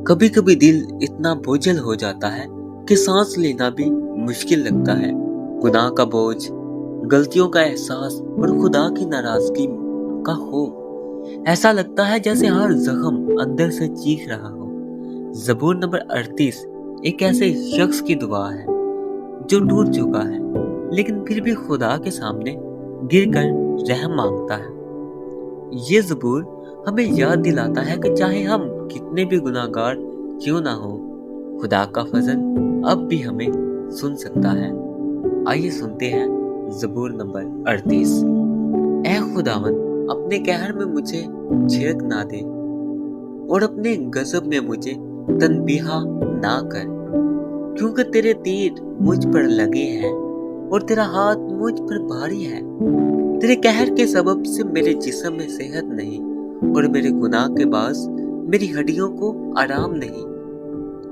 कभी कभी दिल इतना बोझल हो जाता है कि सांस लेना भी मुश्किल लगता है। गुनाह का बोझ, गलतियों का एहसास और खुदा की नाराजगी का खौफ। ऐसा लगता है जैसे हर जख्म अंदर से चीख रहा हो। ज़बूर नंबर 38 एक ऐसे शख्स की दुआ है जो टूट चुका है, लेकिन फिर भी खुदा के सामने गिरकर रहम मांगता है। ये ज़बूर हमें याद दिलाता है कि चाहे हम कितने भी गुनाहगार क्यों ना हो, खुदा का फजल अब भी हमें सुन सकता है। आइए सुनते हैं ज़बूर नंबर 38। ऐ खुदावन, अपने कहर में मुझे झिड़क ना दे और अपने गज़ब में मुझे तनबीहा ना कर, क्योंकि तेरे तीर मुझ पर लगे हैं और तेरा हाथ मुझ पर भारी है। तेरे कहर के सबब से मेरे जिस्म में सेहत नहीं और मेरे गुनाह के बास मेरी हड्डियों को आराम नहीं,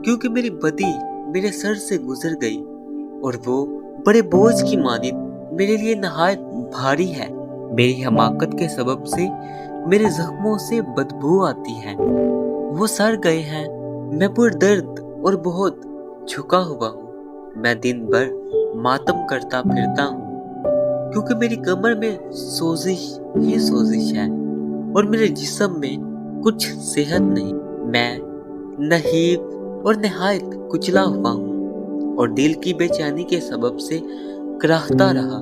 क्योंकि मेरी बदी मेरे सर से गुजर गई और वो बड़े बोझ की मानित मेरे लिए नहायत भारी है। मेरी हमाकत के सबब से मेरे जख्मों से बदबू आती है, वो सड़ गए हैं। मैं पुरदर्द और बहुत झुका हुआ हूँ। मैं दिन भर मातम करता फिरता हूँ, क्योंकि मेरी कमर में सोजिश ही सोजिश है और मेरे जिस्म में कुछ सेहत नहीं। मैं नहीब और नहायत कुचला हुआ हूँ और दिल की बेचैनी के सबब से कराहता रहा।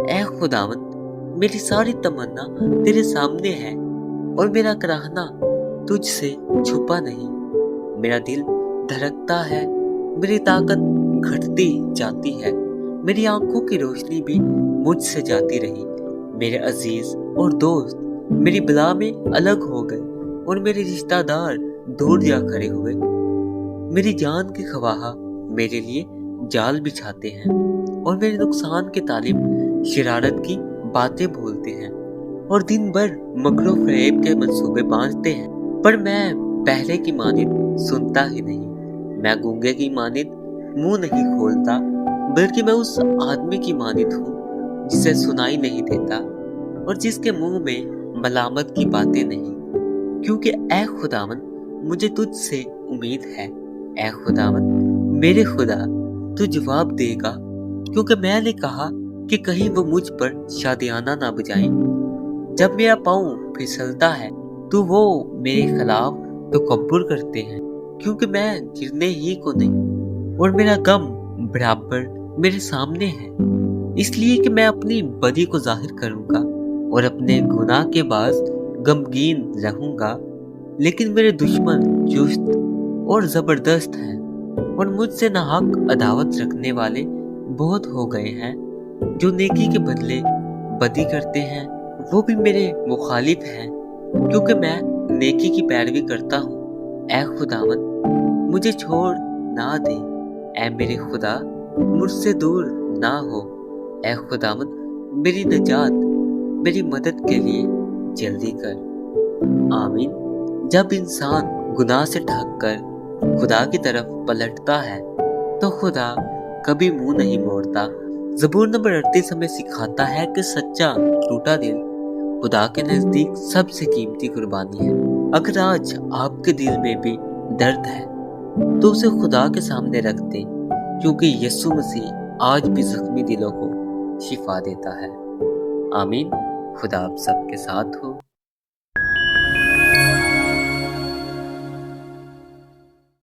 ऐ खुदावंद, मेरी सारी तमन्ना तेरे सामने है और मेरा कराहना तुझसे छुपा नहीं। मेरा दिल धड़कता है, मेरी ताकत घटती जाती है, मेरी आंखों की रोशनी भी मुझसे जाती रही। मेरे अजीज और दोस्त मेरी बला में अलग हो गए और मेरे रिश्तेदार दूर जा खड़े हुए। मेरी जान के खवाहा मेरे लिए जाल बिछाते हैं और मेरे नुकसान के तालिब शरारत की बातें बोलते हैं और दिन भर मकरो फरेब के मंसूबे बांधते हैं। पर मैं पहले की मानित सुनता ही नहीं, मैं गूंगे की मानित मुंह नहीं खोलता, बल्कि मैं उस आदमी की मानित हूँ जिसे सुनाई नहीं देता और जिसके मुंह में मलामत की बातें नहीं। क्योंकि ऐ खुदावन, मुझे तुझसे उम्मीद है। ऐ खुदावन मेरे खुदा, तू जवाब देगा, क्योंकि मैंने कहा कि कहीं वो मुझ पर शादियाना ना बजाएं। जब मेरा पाँव फिसलता है तो वो मेरे खिलाफ तकब्बुर करते हैं, क्योंकि मैं गिरने ही को नहीं और मेरा गम बराबर मेरे सामने है। इसलिए कि मैं अपनी बदी को जाहिर करूंगा और अपने गुनाह के बाद गमगीन रहूंगा। लेकिन मेरे दुश्मन चुस्त और जबरदस्त हैं और मुझसे नाहक अदावत रखने वाले बहुत हो गए हैं। जो नेकी के बदले बदी करते हैं वो भी मेरे मुखालिफ हैं, क्योंकि मैं नेकी की पैरवी करता हूँ। ऐ खुदावन, मुझे छोड़ ना दे। ऐ मेरे खुदा, मुझसे दूर ना हो। ऐ खुदावन, मेरी नजात, मेरी मदद के लिए जल्दी कर। आमीन। जब इंसान गुनाह से ढक कर खुदा की तरफ पलटता है तो खुदा कभी मुंह नहीं मोड़ता। ज़बूर नंबर 38 हमें सिखाता है कि सच्चा टूटा दिल खुदा के नजदीक सबसे कीमती कुर्बानी है। अगर आज आपके दिल में भी दर्द है तो उसे खुदा के सामने रख दें, क्योंकि यीशु मसीह आज भी जख्मी दिलों को शिफा देता है। आमीन। खुदा आप सबके साथ हो।